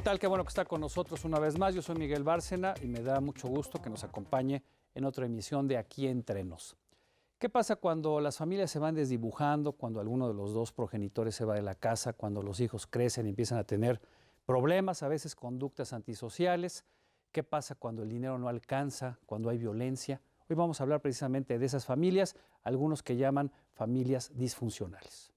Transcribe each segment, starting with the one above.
¿Qué tal? Qué bueno que está con nosotros una vez más. Yo soy Miguel Bárcena y me da mucho gusto que nos acompañe en otra emisión de Aquí Entre Nos. ¿Qué pasa cuando las familias se van desdibujando, cuando alguno de los dos progenitores se va de la casa, cuando los hijos crecen y empiezan a tener problemas, a veces conductas antisociales? ¿Qué pasa cuando el dinero no alcanza, cuando hay violencia? Hoy vamos a hablar precisamente de esas familias, algunos que llaman familias disfuncionales.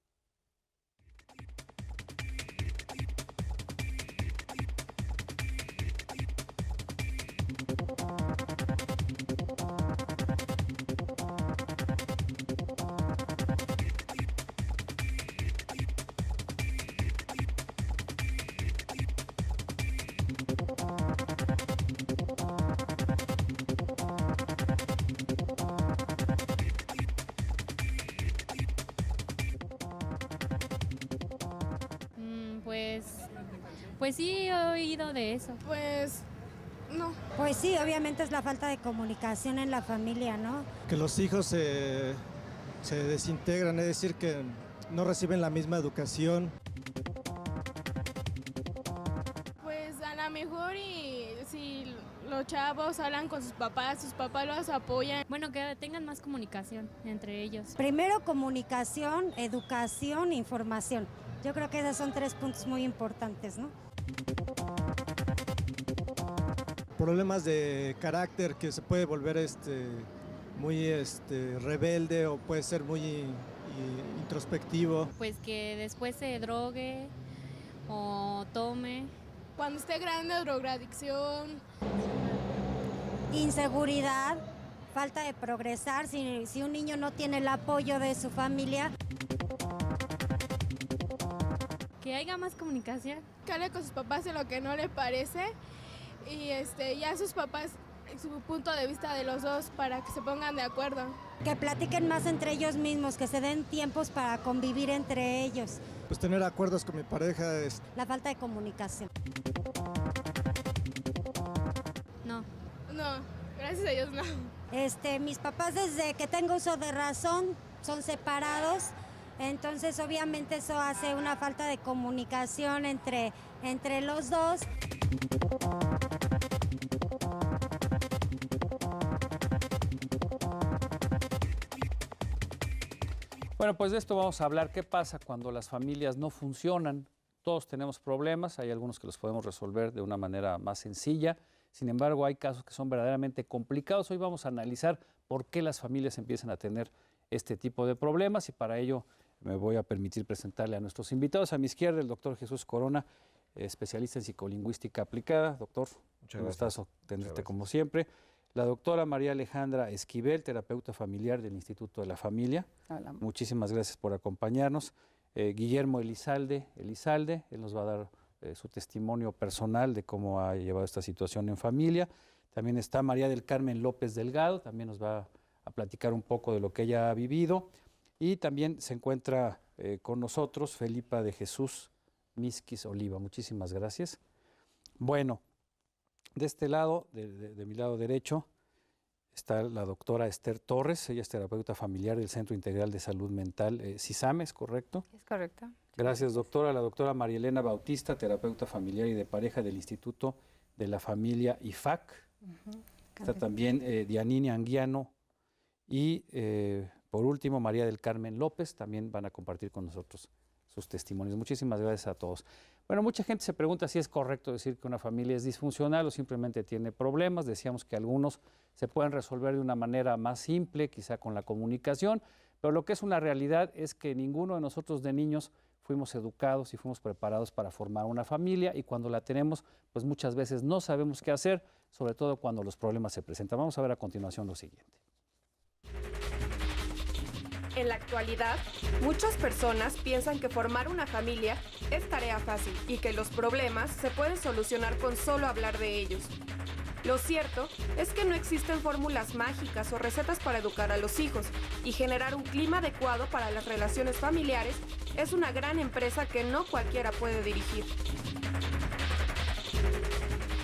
Pues sí, he oído de eso. Pues no. Pues sí, obviamente es la falta de comunicación en la familia, ¿no? Que los hijos se desintegran, es decir, que no reciben la misma educación. Pues a lo mejor y si los chavos hablan con sus papás los apoyan. Bueno, que tengan más comunicación entre ellos. Primero comunicación, educación, información. Yo creo que esos son 3 puntos muy importantes, ¿no? Problemas de carácter, que se puede volver muy rebelde o puede ser muy introspectivo. Pues que después se drogue o tome. Cuando esté grande, drogadicción. Inseguridad, falta de progresar. Si un niño no tiene el apoyo de su familia. Que haya más comunicación. Que hable con sus papás de lo que no le parece y ya sus papás su punto de vista de los dos para que se pongan de acuerdo. Que platiquen más entre ellos mismos, que se den tiempos para convivir entre ellos. Pues tener acuerdos con mi pareja es... La falta de comunicación. No, Gracias a Dios no. Mis papás desde que tengo uso de razón son separados. Entonces, obviamente, eso hace una falta de comunicación entre los dos. Bueno, pues de esto vamos a hablar. ¿Qué pasa cuando las familias no funcionan? Todos tenemos problemas, hay algunos que los podemos resolver de una manera más sencilla. Sin embargo, hay casos que son verdaderamente complicados. Hoy vamos a analizar por qué las familias empiezan a tener este tipo de problemas y para ello me voy a permitir presentarle a nuestros invitados. A mi izquierda, el doctor Jesús Corona, especialista en psicolingüística aplicada. Doctor, un gustazo tenerte como siempre. La doctora María Alejandra Esquivel, terapeuta familiar del Instituto de la Familia. Hola. Muchísimas gracias por acompañarnos. Guillermo Elizalde, él nos va a dar su testimonio personal de cómo ha llevado esta situación en familia. También está María del Carmen López Delgado, también nos va a platicar un poco de lo que ella ha vivido. Y también se encuentra con nosotros Felipa de Jesús Misquis Oliva. Muchísimas gracias. Bueno, de este lado, de mi lado derecho, está la doctora Esther Torres. Ella es terapeuta familiar del Centro Integral de Salud Mental, CISAME, ¿es correcto? Es correcto. Gracias, doctora. La doctora María Elena Bautista, terapeuta familiar y de pareja del Instituto de la Familia IFAC. Está también Dianini Anguiano y... por último, María del Carmen López, también van a compartir con nosotros sus testimonios. Muchísimas gracias a todos. Bueno, mucha gente se pregunta si es correcto decir que una familia es disfuncional o simplemente tiene problemas. Decíamos que algunos se pueden resolver de una manera más simple, quizá con la comunicación, pero lo que es una realidad es que ninguno de nosotros de niños fuimos educados y fuimos preparados para formar una familia y cuando la tenemos, pues muchas veces no sabemos qué hacer, sobre todo cuando los problemas se presentan. Vamos a ver a continuación lo siguiente. En la actualidad, muchas personas piensan que formar una familia es tarea fácil y que los problemas se pueden solucionar con solo hablar de ellos. Lo cierto es que no existen fórmulas mágicas o recetas para educar a los hijos y generar un clima adecuado para las relaciones familiares es una gran empresa que no cualquiera puede dirigir.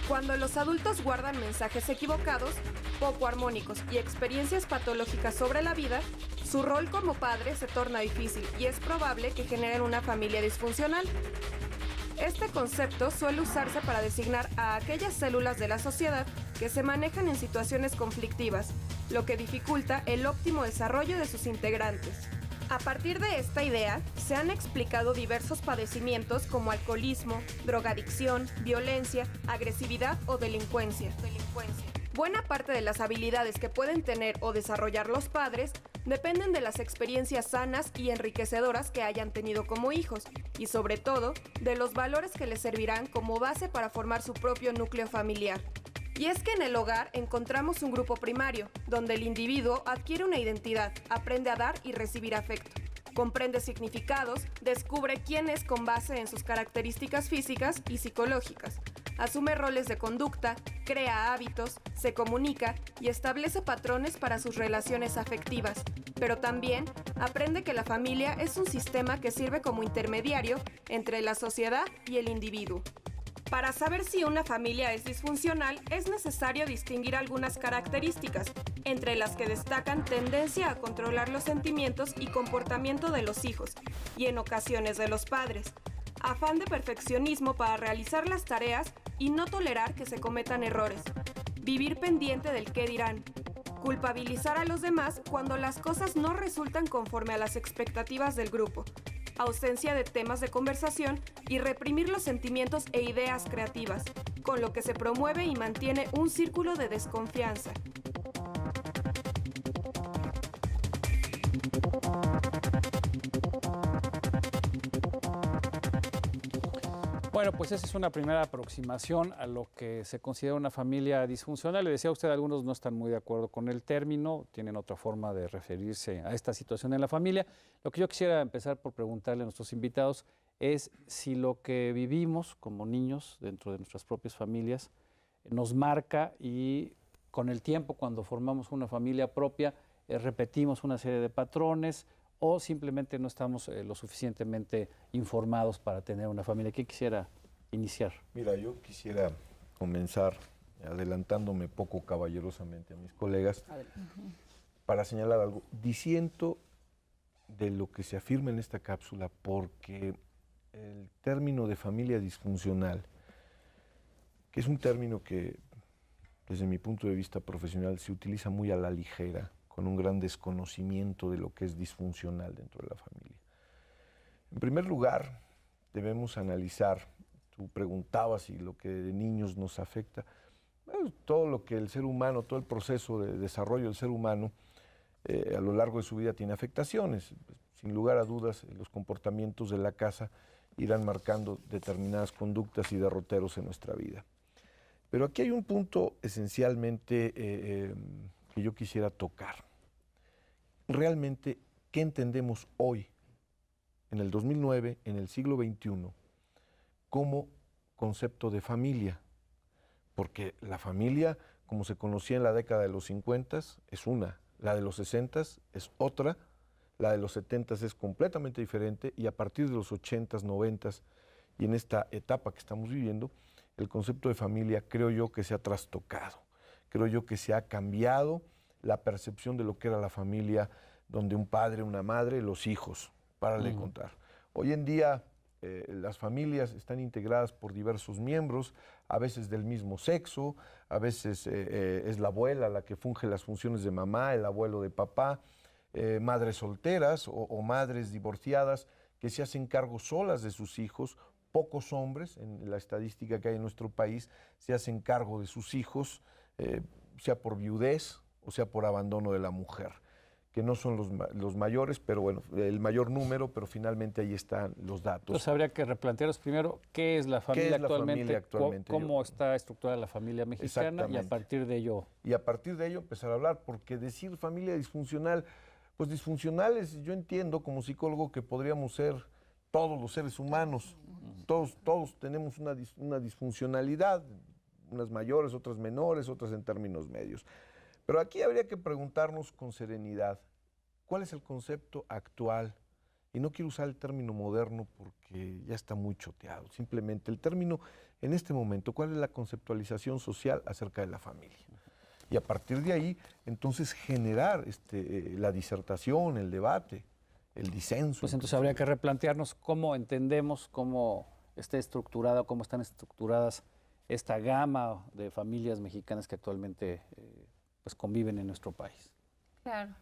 Cuando los adultos guardan mensajes equivocados, poco armónicos y experiencias patológicas sobre la vida, su rol como padre se torna difícil y es probable que generen una familia disfuncional. Este concepto suele usarse para designar a aquellas células de la sociedad que se manejan en situaciones conflictivas, lo que dificulta el óptimo desarrollo de sus integrantes. A partir de esta idea, se han explicado diversos padecimientos como alcoholismo, drogadicción, violencia, agresividad o delincuencia. Buena parte de las habilidades que pueden tener o desarrollar los padres dependen de las experiencias sanas y enriquecedoras que hayan tenido como hijos y, sobre todo, de los valores que les servirán como base para formar su propio núcleo familiar. Y es que en el hogar encontramos un grupo primario, donde el individuo adquiere una identidad, aprende a dar y recibir afecto, comprende significados, descubre quién es con base en sus características físicas y psicológicas, asume roles de conducta, crea hábitos, se comunica y establece patrones para sus relaciones afectivas, pero también aprende que la familia es un sistema que sirve como intermediario entre la sociedad y el individuo. Para saber si una familia es disfuncional, es necesario distinguir algunas características, entre las que destacan tendencia a controlar los sentimientos y comportamiento de los hijos, y en ocasiones de los padres, afán de perfeccionismo para realizar las tareas y no tolerar que se cometan errores, vivir pendiente del qué dirán, culpabilizar a los demás cuando las cosas no resultan conforme a las expectativas del grupo, ausencia de temas de conversación y reprimir los sentimientos e ideas creativas, con lo que se promueve y mantiene un círculo de desconfianza. Bueno, pues esa es una primera aproximación a lo que se considera una familia disfuncional. Le decía a usted, algunos no están muy de acuerdo con el término, tienen otra forma de referirse a esta situación en la familia. Lo que yo quisiera empezar por preguntarle a nuestros invitados es si lo que vivimos como niños dentro de nuestras propias familias nos marca y con el tiempo, cuando formamos una familia propia, repetimos una serie de patrones, o simplemente no estamos lo suficientemente informados para tener una familia. ¿Quién quisiera iniciar? Mira, yo quisiera comenzar adelantándome poco caballerosamente a mis colegas para señalar algo. Disiento de lo que se afirma en esta cápsula porque el término de familia disfuncional, que es un término que desde mi punto de vista profesional se utiliza muy a la ligera, con un gran desconocimiento de lo que es disfuncional dentro de la familia. En primer lugar, debemos analizar, tú preguntabas si lo que de niños nos afecta, todo lo que el ser humano, todo el proceso de desarrollo del ser humano a lo largo de su vida tiene afectaciones. Sin lugar a dudas, los comportamientos de la casa irán marcando determinadas conductas y derroteros en nuestra vida. Pero aquí hay un punto esencialmente que yo quisiera tocar. Realmente, ¿qué entendemos hoy, en el 2009, en el siglo XXI, como concepto de familia? Porque la familia, como se conocía en la década de los 50, es una, la de los 60 es otra, la de los 70 es completamente diferente, y a partir de los 80, 90 y en esta etapa que estamos viviendo, el concepto de familia creo yo que se ha trastocado, creo yo que se ha cambiado la percepción de lo que era la familia, donde un padre, una madre, los hijos, párale de contar. Hoy en día las familias están integradas por diversos miembros, a veces del mismo sexo, a veces es la abuela la que funge las funciones de mamá, el abuelo de papá, madres solteras o madres divorciadas que se hacen cargo solas de sus hijos. Pocos hombres, en la estadística que hay en nuestro país, se hacen cargo de sus hijos, sea por viudez o sea por abandono de la mujer, que no son los mayores, pero bueno, el mayor número, pero finalmente ahí están los datos. Entonces habría que replantearnos primero qué es la familia actualmente, cómo está estructurada la familia mexicana y a partir de ello. Y a partir de ello empezar a hablar, porque decir familia disfuncional, pues disfuncionales, yo entiendo como psicólogo que podríamos ser todos los seres humanos, todos tenemos una disfuncionalidad, unas mayores, otras menores, otras en términos medios. Pero aquí habría que preguntarnos con serenidad, ¿cuál es el concepto actual? Y no quiero usar el término moderno porque ya está muy choteado, simplemente el término en este momento, ¿cuál es la conceptualización social acerca de la familia? Y a partir de ahí, entonces generar la disertación, el debate, el disenso. Pues entonces habría que replantearnos cómo entendemos, cómo esté estructurada, cómo están estructuradas esta gama de familias mexicanas que actualmente pues conviven en nuestro país. Claro.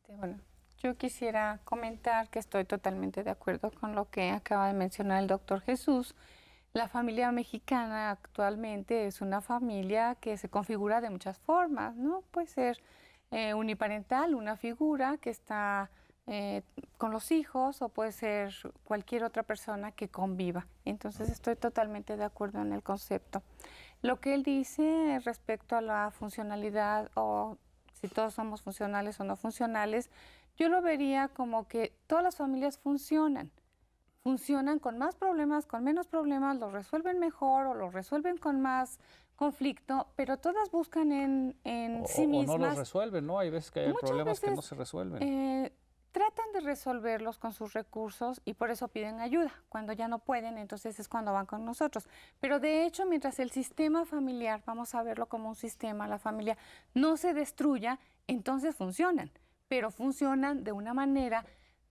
Bueno, yo quisiera comentar que estoy totalmente de acuerdo con lo que acaba de mencionar el doctor Jesús. La familia mexicana actualmente es una familia que se configura de muchas formas, ¿no? Puede ser uniparental, una figura que está con los hijos, o puede ser cualquier otra persona que conviva. Entonces estoy totalmente de acuerdo en el concepto. Lo que él dice respecto a la funcionalidad, o si todos somos funcionales o no funcionales, yo lo vería como que todas las familias funcionan con más problemas, con menos problemas, los resuelven mejor o los resuelven con más conflicto, pero todas buscan en sí mismas. O no los resuelven, ¿no? Hay veces que hay problemas que no se resuelven. Tratan de resolverlos con sus recursos y por eso piden ayuda. Cuando ya no pueden, entonces es cuando van con nosotros. Pero de hecho, mientras el sistema familiar, vamos a verlo como un sistema, la familia no se destruya, entonces funcionan. Pero funcionan de una manera,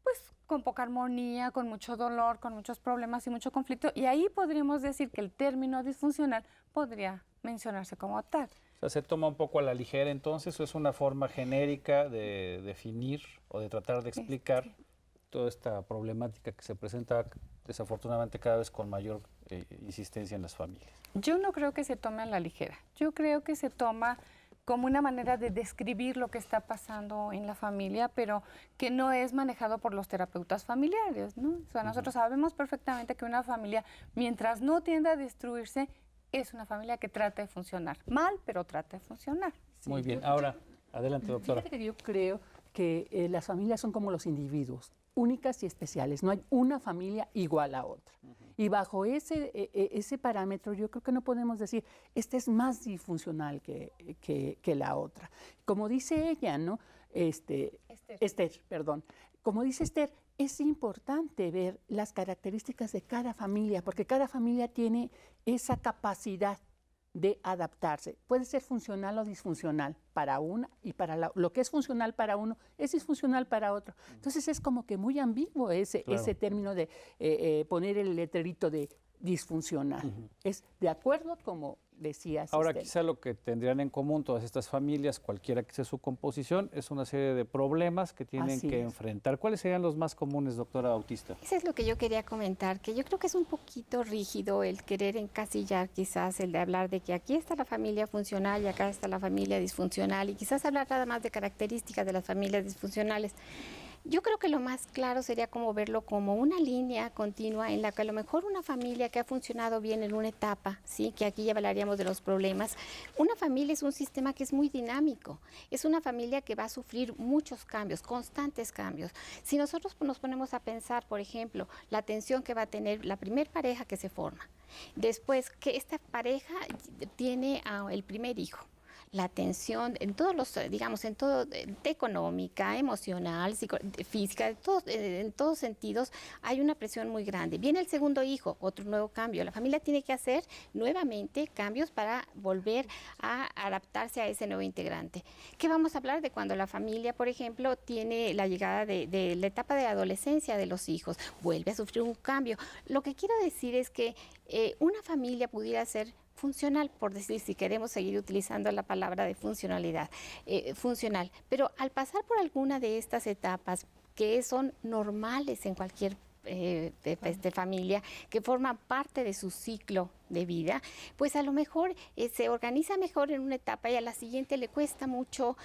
pues, con poca armonía, con mucho dolor, con muchos problemas y mucho conflicto. Y ahí podríamos decir que el término disfuncional podría mencionarse como tal. O sea, ¿se toma un poco a la ligera entonces o es una forma genérica de definir o de tratar de explicar toda esta problemática que se presenta desafortunadamente cada vez con mayor insistencia en las familias? Yo no creo que se tome a la ligera. Yo creo que se toma como una manera de describir lo que está pasando en la familia, pero que no es manejado por los terapeutas familiares, ¿no? O sea, nosotros sabemos perfectamente que una familia, mientras no tienda a destruirse, es una familia que trata de funcionar. Mal, pero trata de funcionar. Sí. Muy bien. Ahora, adelante, doctora. Fíjate que yo creo que las familias son como los individuos, únicas y especiales. No hay una familia igual a otra. Y bajo ese parámetro yo creo que no podemos decir, esta es más disfuncional que la otra. Como dice ella, ¿no? Esther, perdón. Como dice Esther, es importante ver las características de cada familia, porque cada familia tiene esa capacidad de adaptarse. Puede ser funcional o disfuncional para una, y para lo que es funcional para uno es disfuncional para otro. Entonces es como que muy ambiguo ese término de poner el letrerito de disfuncional. Es de acuerdo, como decías. Ahora, quizá lo que tendrían en común todas estas familias, cualquiera que sea su composición, es una serie de problemas que tienen que enfrentar. ¿Cuáles serían los más comunes, doctora Bautista? Eso es lo que yo quería comentar, que yo creo que es un poquito rígido el querer encasillar, quizás el de hablar de que aquí está la familia funcional y acá está la familia disfuncional, y quizás hablar nada más de características de las familias disfuncionales. Yo creo que lo más claro sería como verlo como una línea continua en la que a lo mejor una familia que ha funcionado bien en una etapa, ¿sí? Que aquí ya hablaríamos de los problemas. Una familia es un sistema que es muy dinámico, es una familia que va a sufrir muchos cambios, constantes cambios. Si nosotros nos ponemos a pensar, por ejemplo, la tensión que va a tener la primer pareja que se forma, después que esta pareja tiene el primer hijo, la tensión en todos los, digamos, en todo, económica, emocional, física, en todos sentidos, hay una presión muy grande. Viene el segundo hijo, otro nuevo cambio. La familia tiene que hacer nuevamente cambios para volver a adaptarse a ese nuevo integrante. ¿Qué vamos a hablar de cuando la familia, por ejemplo, tiene la llegada de la etapa de adolescencia de los hijos? Vuelve a sufrir un cambio. Lo que quiero decir es que una familia pudiera ser funcional, por decir, si queremos seguir utilizando la palabra de funcionalidad, funcional. Pero al pasar por alguna de estas etapas que son normales en cualquier familia, que forman parte de su ciclo de vida, pues a lo mejor se organiza mejor en una etapa y a la siguiente le cuesta mucho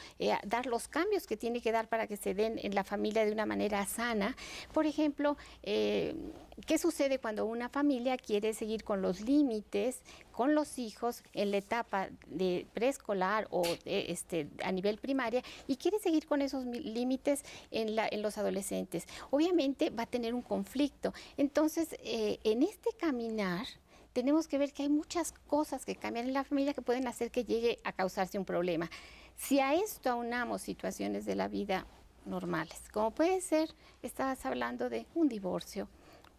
dar los cambios que tiene que dar para que se den en la familia de una manera sana. Por ejemplo, ¿qué sucede cuando una familia quiere seguir con los límites con los hijos en la etapa de preescolar o a nivel primaria y quiere seguir con esos límites en los adolescentes? Obviamente va a tener un conflicto. Entonces, en este caminar, tenemos que ver que hay muchas cosas que cambian en la familia que pueden hacer que llegue a causarse un problema. Si a esto aunamos situaciones de la vida normales, como puede ser, estabas hablando de un divorcio,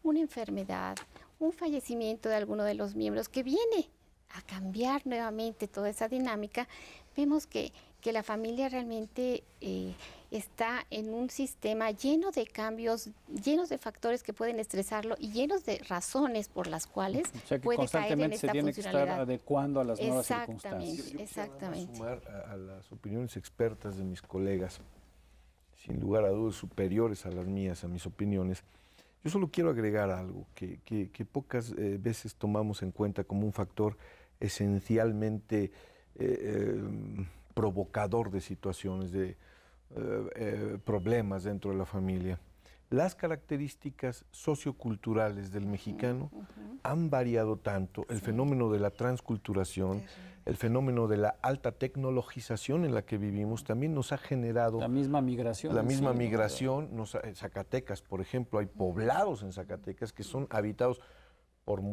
una enfermedad, un fallecimiento de alguno de los miembros que viene a cambiar nuevamente toda esa dinámica, vemos que que la familia realmente está en un sistema lleno de cambios, llenos de factores que pueden estresarlo y llenos de razones por las cuales O sea que puede caer en constantemente se esta tiene que estar funcionalidad. adecuando a las nuevas Exactamente, circunstancias. exactamente. Sumar a las opiniones expertas de mis colegas, sin lugar a dudas superiores a las mías, a mis opiniones. Yo solo quiero agregar algo que pocas veces tomamos en cuenta como un factor esencialmente provocador de situaciones, de problemas dentro de la familia. Las características socioculturales del mexicano han variado tanto, el fenómeno de la transculturación, el fenómeno de la alta tecnologización en la que vivimos también nos ha generado la misma migración. En Zacatecas, por ejemplo, hay poblados en Zacatecas que son habitados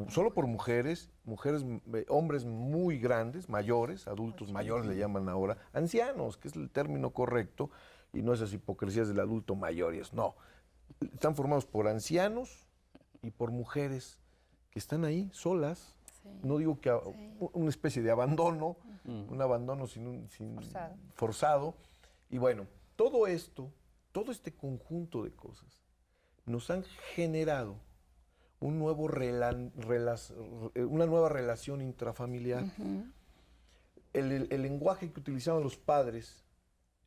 solo por mujeres, hombres muy grandes, mayores, adultos mayores le llaman ahora, ancianos, que es el término correcto, y no esas hipocresías del adulto mayores, no. Están formados por ancianos y por mujeres que están ahí solas. No digo que una especie de abandono, un abandono sin forzado. Y bueno, todo esto, todo este conjunto de cosas nos han generado una nueva relación intrafamiliar. El lenguaje que utilizaban los padres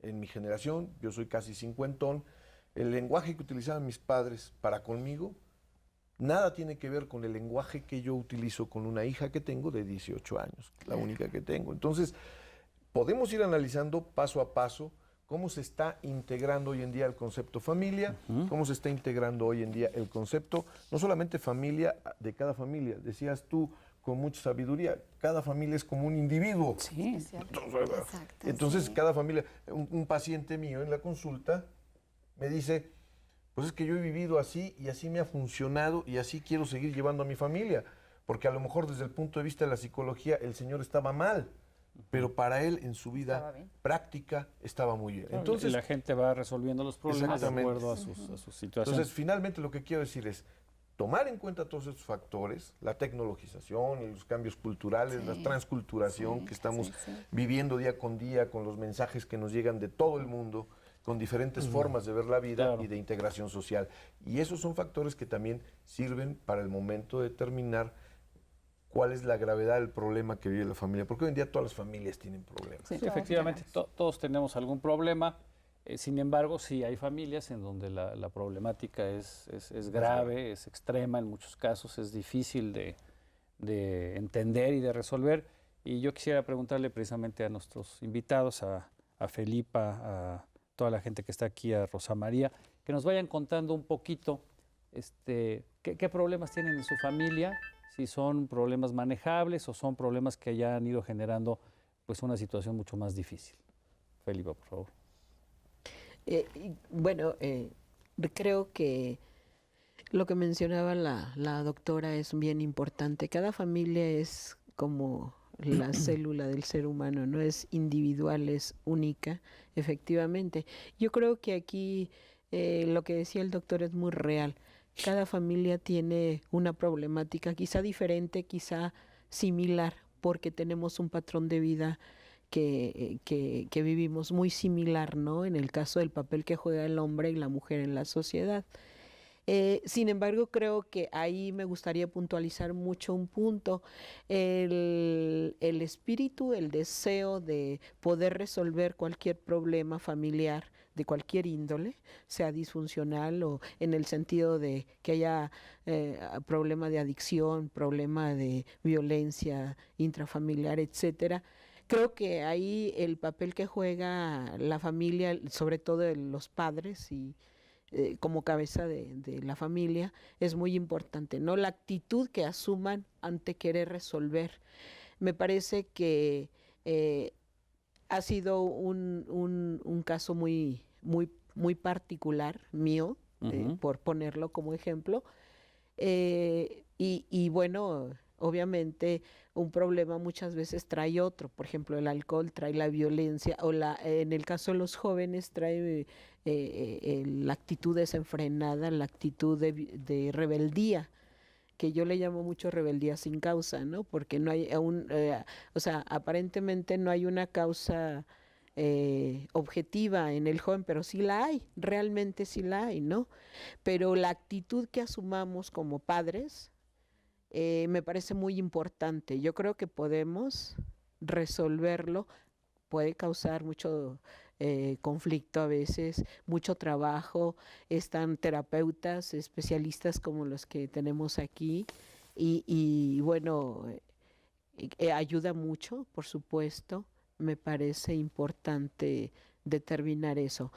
en mi generación, yo soy casi cincuentón, el lenguaje que utilizaban mis padres para conmigo, nada tiene que ver con el lenguaje que yo utilizo con una hija que tengo de 18 años, la única que tengo. Entonces, podemos ir analizando paso a paso cómo se está integrando hoy en día el concepto familia, cómo se está integrando hoy en día el concepto, no solamente familia de cada familia, decías tú con mucha sabiduría, cada familia es como un individuo. Sí, entonces cada familia, un paciente mío en la consulta me dice, pues es que yo he vivido así y así me ha funcionado y así quiero seguir llevando a mi familia, porque a lo mejor desde el punto de vista de la psicología el señor estaba mal, pero para él en su vida práctica estaba muy bien. Entonces la gente va resolviendo los problemas de acuerdo a sus situaciones. Entonces finalmente lo que quiero decir es tomar en cuenta todos estos factores, la tecnologización, los cambios culturales, la transculturación que estamos viviendo día con día con los mensajes que nos llegan de todo el mundo, con diferentes formas de ver la vida y de integración social. Y esos son factores que también sirven para el momento de determinar cuál es la gravedad del problema que vive la familia, porque hoy en día todas las familias tienen problemas. Sí, efectivamente, todos tenemos algún problema, sin embargo, sí hay familias en donde la problemática es grave, es extrema en muchos casos, es difícil de entender y de resolver. Y yo quisiera preguntarle precisamente a nuestros invitados, a Felipa, a toda la gente que está aquí, a Rosa María, que nos vayan contando un poquito qué problemas tienen en su familia, si son problemas manejables o son problemas que ya han ido generando pues una situación mucho más difícil. Felipa, por favor. Creo que lo que mencionaba la doctora es bien importante. Cada familia es como la célula del ser humano, no es individual, es única, efectivamente. Yo creo que aquí lo que decía el doctor es muy real. Cada familia tiene una problemática, quizá diferente, quizá similar, porque tenemos un patrón de vida que vivimos muy similar, ¿no? En el caso del papel que juega el hombre y la mujer en la sociedad. Sin embargo, creo que ahí me gustaría puntualizar mucho un punto, el espíritu, el deseo de poder resolver cualquier problema familiar de cualquier índole, sea disfuncional o en el sentido de que haya problema de adicción, problema de violencia intrafamiliar, etcétera. Creo que ahí el papel que juega la familia, sobre todo los padres y como cabeza de la familia, es muy importante, ¿no? La actitud que asuman ante querer resolver. Me parece que ha sido un caso muy particular mío, por ponerlo como ejemplo. Y bueno, obviamente un problema muchas veces trae otro. Por ejemplo, el alcohol trae la violencia, o en el caso de los jóvenes trae la actitud desenfrenada, la actitud de rebeldía, que yo le llamo mucho rebeldía sin causa, ¿no? Porque no hay aparentemente no hay una causa objetiva en el joven, pero sí la hay, realmente sí la hay, ¿no? Pero la actitud que asumamos como padres me parece muy importante. Yo creo que podemos resolverlo, puede causar mucho conflicto a veces, mucho trabajo. Están terapeutas, especialistas como los que tenemos aquí y bueno, ayuda mucho, por supuesto. Me parece importante determinar eso.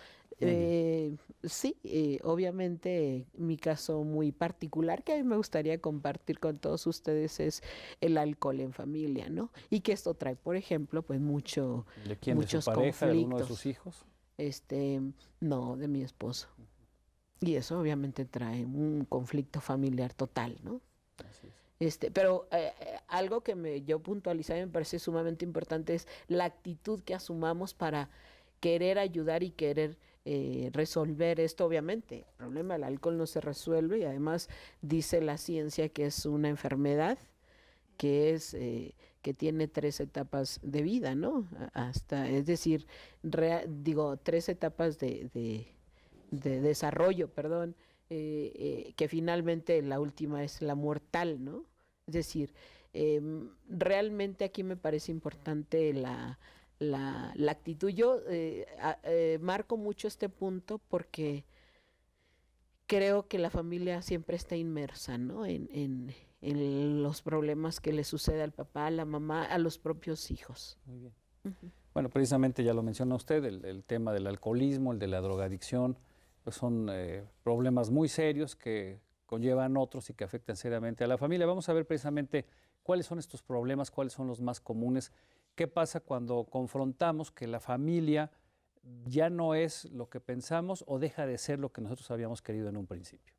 Sí, obviamente mi caso muy particular que a mí me gustaría compartir con todos ustedes es el alcohol en familia, ¿no? Y que esto trae, por ejemplo, pues muchos ¿De su pareja, de alguno de sus hijos? No, de mi esposo. Y eso obviamente trae un conflicto familiar total, ¿no? Así es. Pero algo que yo puntualizaba y me parece sumamente importante es la actitud que asumamos para querer ayudar y querer resolver esto. Obviamente, el problema del alcohol no se resuelve y además dice la ciencia que es una enfermedad que tiene 3 etapas de vida, ¿no? Es decir, 3 etapas de desarrollo, perdón, que finalmente la última es la mortal, ¿no? Es decir, realmente aquí me parece importante la actitud. Yo marco mucho este punto porque creo que la familia siempre está inmersa, ¿no? En los problemas que le sucede al papá, a la mamá, a los propios hijos. Muy bien. Bueno, precisamente ya lo menciona usted, el tema del alcoholismo, el de la drogadicción, pues son problemas muy serios que conllevan otros y que afectan seriamente a la familia. Vamos a ver precisamente cuáles son estos problemas, cuáles son los más comunes, qué pasa cuando confrontamos que la familia ya no es lo que pensamos o deja de ser lo que nosotros habíamos querido en un principio.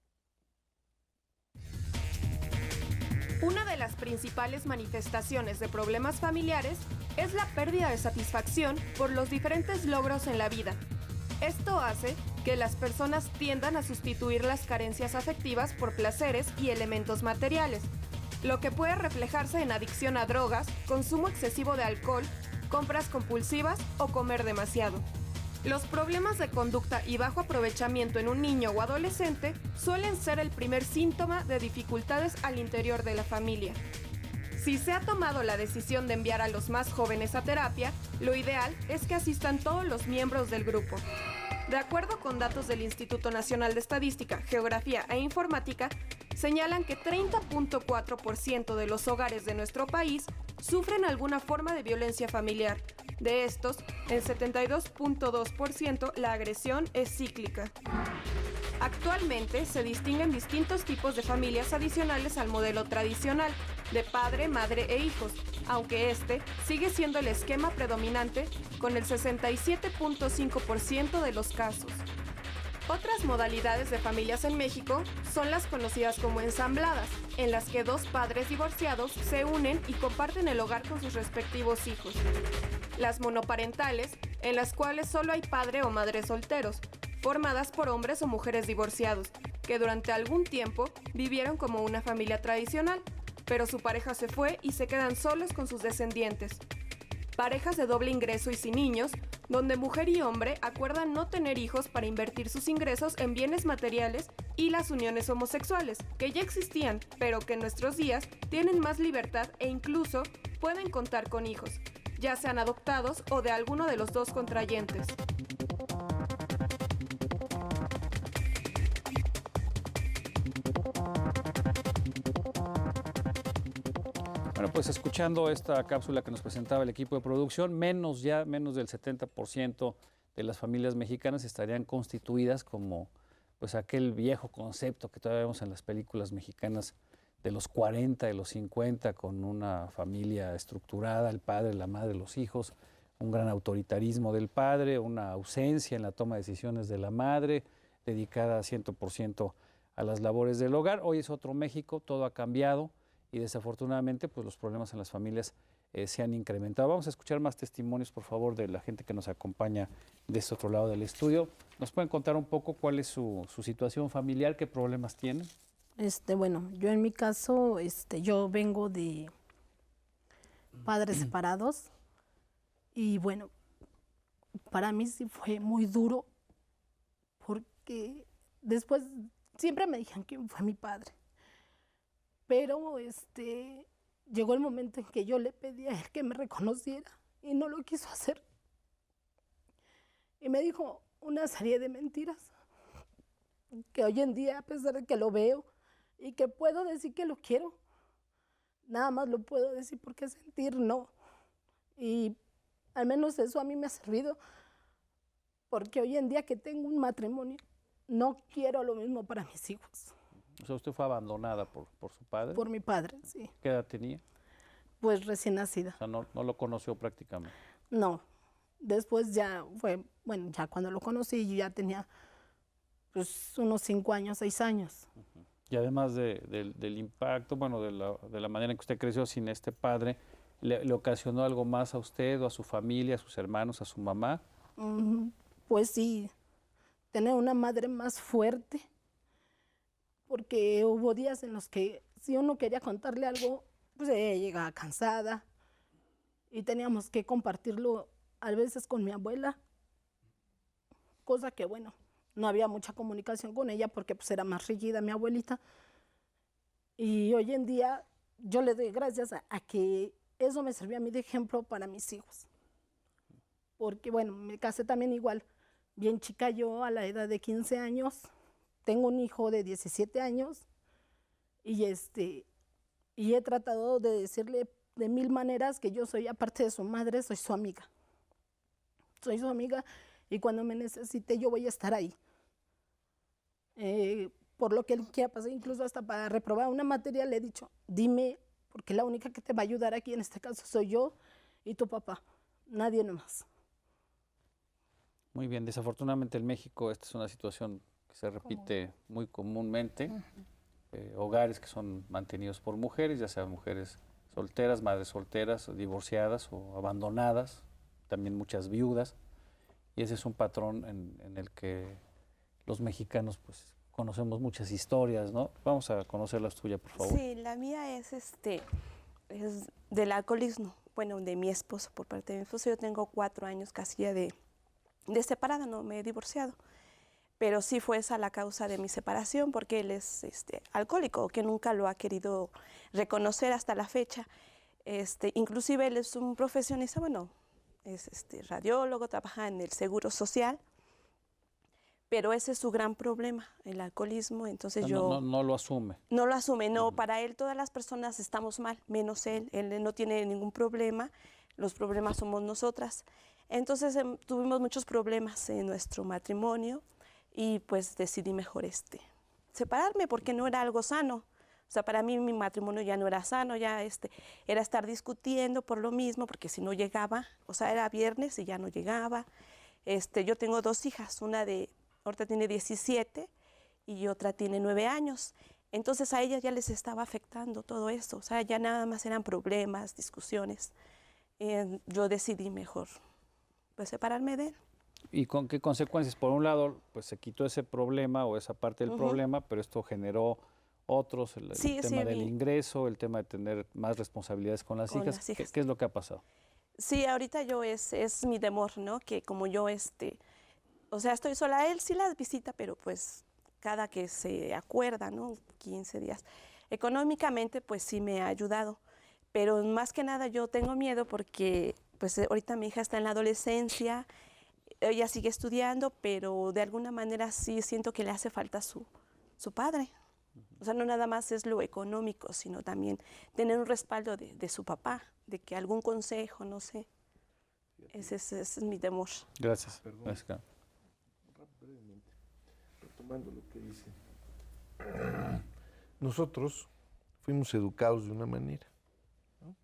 Una de las principales manifestaciones de problemas familiares es la pérdida de satisfacción por los diferentes logros en la vida. Esto hace que las personas tiendan a sustituir las carencias afectivas por placeres y elementos materiales, lo que puede reflejarse en adicción a drogas, consumo excesivo de alcohol, compras compulsivas o comer demasiado. Los problemas de conducta y bajo aprovechamiento en un niño o adolescente suelen ser el primer síntoma de dificultades al interior de la familia. Si se ha tomado la decisión de enviar a los más jóvenes a terapia, lo ideal es que asistan todos los miembros del grupo. De acuerdo con datos del Instituto Nacional de Estadística, Geografía e Informática, señalan que 30.4% de los hogares de nuestro país sufren alguna forma de violencia familiar. De estos, en 72.2% la agresión es cíclica. Actualmente se distinguen distintos tipos de familias adicionales al modelo tradicional, de padre, madre e hijos, aunque este sigue siendo el esquema predominante con el 67.5% de los casos. Otras modalidades de familias en México son las conocidas como ensambladas, en las que 2 padres divorciados se unen y comparten el hogar con sus respectivos hijos. Las monoparentales, en las cuales solo hay padre o madre solteros, formadas por hombres o mujeres divorciados, que durante algún tiempo vivieron como una familia tradicional, pero su pareja se fue y se quedan solos con sus descendientes. Parejas de doble ingreso y sin niños, donde mujer y hombre acuerdan no tener hijos para invertir sus ingresos en bienes materiales, y las uniones homosexuales, que ya existían, pero que en nuestros días tienen más libertad e incluso pueden contar con hijos, ya sean adoptados o de alguno de los dos contrayentes. Bueno, pues escuchando esta cápsula que nos presentaba el equipo de producción, menos del 70% de las familias mexicanas estarían constituidas como pues aquel viejo concepto que todavía vemos en las películas mexicanas de los 40, de los 50, con una familia estructurada, el padre, la madre, los hijos, un gran autoritarismo del padre, una ausencia en la toma de decisiones de la madre, dedicada 100% a las labores del hogar. Hoy es otro México, todo ha cambiado y desafortunadamente pues los problemas en las familias se han incrementado. Vamos a escuchar más testimonios, por favor, de la gente que nos acompaña de este otro lado del estudio. ¿Nos pueden contar un poco cuál es su situación familiar, qué problemas tienen? Bueno, yo en mi caso, yo vengo de padres separados y bueno, para mí sí fue muy duro, porque después siempre me dijeron que fue mi padre. Pero llegó el momento en que yo le pedí a él que me reconociera y no lo quiso hacer. Y me dijo una serie de mentiras que hoy en día, a pesar de que lo veo y que puedo decir que lo quiero, nada más lo puedo decir porque sentir no. Y al menos eso a mí me ha servido, porque hoy en día que tengo un matrimonio, no quiero lo mismo para mis hijos. O sea, usted fue abandonada por su padre. Por mi padre, sí. ¿Qué edad tenía? Pues recién nacida. O sea, no lo conoció prácticamente. No. Después ya fue, bueno, ya cuando lo conocí yo ya tenía pues unos 5 años, 6 años. Y además del impacto, bueno, de la manera en que usted creció sin este padre, ¿le ocasionó algo más a usted o a su familia, a sus hermanos, a su mamá? Pues sí, tener una madre más fuerte, porque hubo días en los que si uno quería contarle algo, pues ella llegaba cansada y teníamos que compartirlo a veces con mi abuela, cosa que bueno, no había mucha comunicación con ella porque pues era más rígida mi abuelita. Y hoy en día yo le doy gracias a que eso me sirvió a mí de ejemplo para mis hijos. Porque bueno, me casé también igual, bien chica yo, a la edad de 15 años. Tengo un hijo de 17 años y he tratado de decirle de 1000 maneras que yo soy, aparte de su madre, soy su amiga. Soy su amiga y cuando me necesite yo voy a estar ahí. Por lo que él quiera pasar, incluso hasta para reprobar una materia le he dicho, dime, porque la única que te va a ayudar aquí en este caso soy yo y tu papá, nadie más. Muy bien, desafortunadamente en México esta es una situación que se repite muy comúnmente. Hogares que son mantenidos por mujeres, ya sean mujeres solteras, madres solteras, divorciadas o abandonadas, también muchas viudas. Y ese es un patrón en el que los mexicanos pues conocemos muchas historias, ¿no? Vamos a conocer la tuya, por favor. Sí, la mía es del alcoholismo, bueno, de mi esposo, por parte de mi esposo. Yo tengo 4 años casi ya de separada, no me he divorciado. Pero sí fue esa la causa de mi separación, porque él es alcohólico, que nunca lo ha querido reconocer hasta la fecha. Inclusive él es un profesionista, bueno, es radiólogo, trabaja en el Seguro Social, pero ese es su gran problema, el alcoholismo. Entonces no lo asume. No lo asume, no. Para él todas las personas estamos mal, menos él. Él no tiene ningún problema, los problemas somos nosotras. Entonces tuvimos muchos problemas en nuestro matrimonio y pues decidí mejor separarme porque no era algo sano. O sea, para mí mi matrimonio ya no era sano, ya era estar discutiendo por lo mismo, porque si no llegaba, o sea, era viernes y ya no llegaba. Yo tengo 2 hijas, ahorita tiene 17 y otra tiene 9 años. Entonces a ellas ya les estaba afectando todo eso, o sea, ya nada más eran problemas, discusiones. Yo decidí mejor pues separarme de él. ¿Y con qué consecuencias? Por un lado, pues se quitó ese problema o esa parte del problema, pero esto generó otros, el tema del ingreso, el tema de tener más responsabilidades con las hijas. ¿Qué es lo que ha pasado? Sí, ahorita yo es mi temor, ¿no? Que como yo, o sea, estoy sola, él sí las visita, pero pues cada que se acuerda, ¿no? 15 días. Económicamente, pues sí me ha ayudado, pero más que nada yo tengo miedo porque pues ahorita mi hija está en la adolescencia, ella sigue estudiando, pero de alguna manera sí siento que le hace falta su padre. O sea, no nada más es lo económico, sino también tener un respaldo de su papá, de que algún consejo, no sé. Ese es mi temor. Gracias. Brevemente, retomando lo que dice. Nosotros fuimos educados de una manera, ¿no?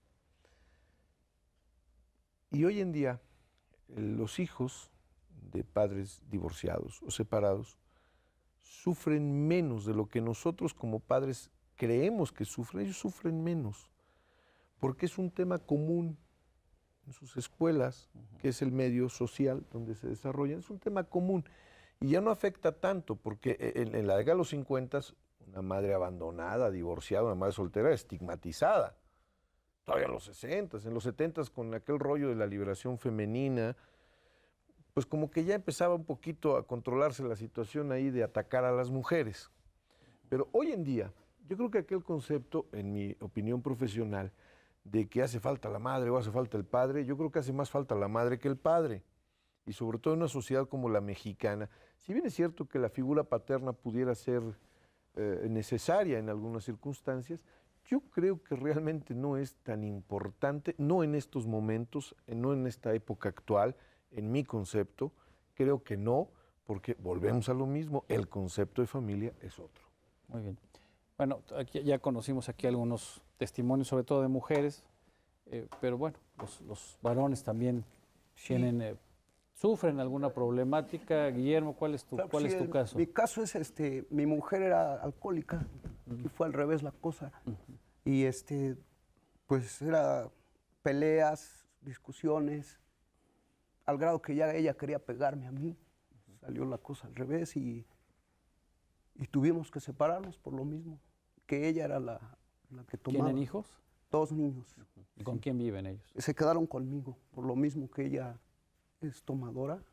Y hoy en día, los hijos de padres divorciados o separados sufren menos de lo que nosotros como padres creemos que sufren. Ellos sufren menos, porque es un tema común en sus escuelas, que es el medio social donde se desarrollan, es un tema común. Y ya no afecta tanto, porque en la década de los 50, una madre abandonada, divorciada, una madre soltera, estigmatizada. Todavía en los 60, en los 70 con aquel rollo de la liberación femenina, pues como que ya empezaba un poquito a controlarse la situación ahí de atacar a las mujeres. Pero hoy en día, yo creo que aquel concepto, en mi opinión profesional, de que hace falta la madre o hace falta el padre, yo creo que hace más falta la madre que el padre. Y sobre todo en una sociedad como la mexicana, si bien es cierto que la figura paterna pudiera ser necesaria en algunas circunstancias, yo creo que realmente no es tan importante, no en estos momentos, no en esta época actual, en mi concepto, creo que no, porque volvemos a lo mismo, el concepto de familia es otro. Muy bien. Bueno, aquí ya conocimos aquí algunos testimonios, sobre todo de mujeres, pero bueno, los varones también tienen, sufren alguna problemática. Guillermo, ¿cuál es tu caso? Mi caso es, mi mujer era alcohólica, y fue al revés la cosa, y pues era peleas, discusiones, al grado que ya ella quería pegarme a mí, salió la cosa al revés y tuvimos que separarnos por lo mismo, que ella era la que tomaba. ¿Tienen hijos? 2 niños. ¿Y con quién viven ellos? Se quedaron conmigo, por lo mismo que ella es tomadora,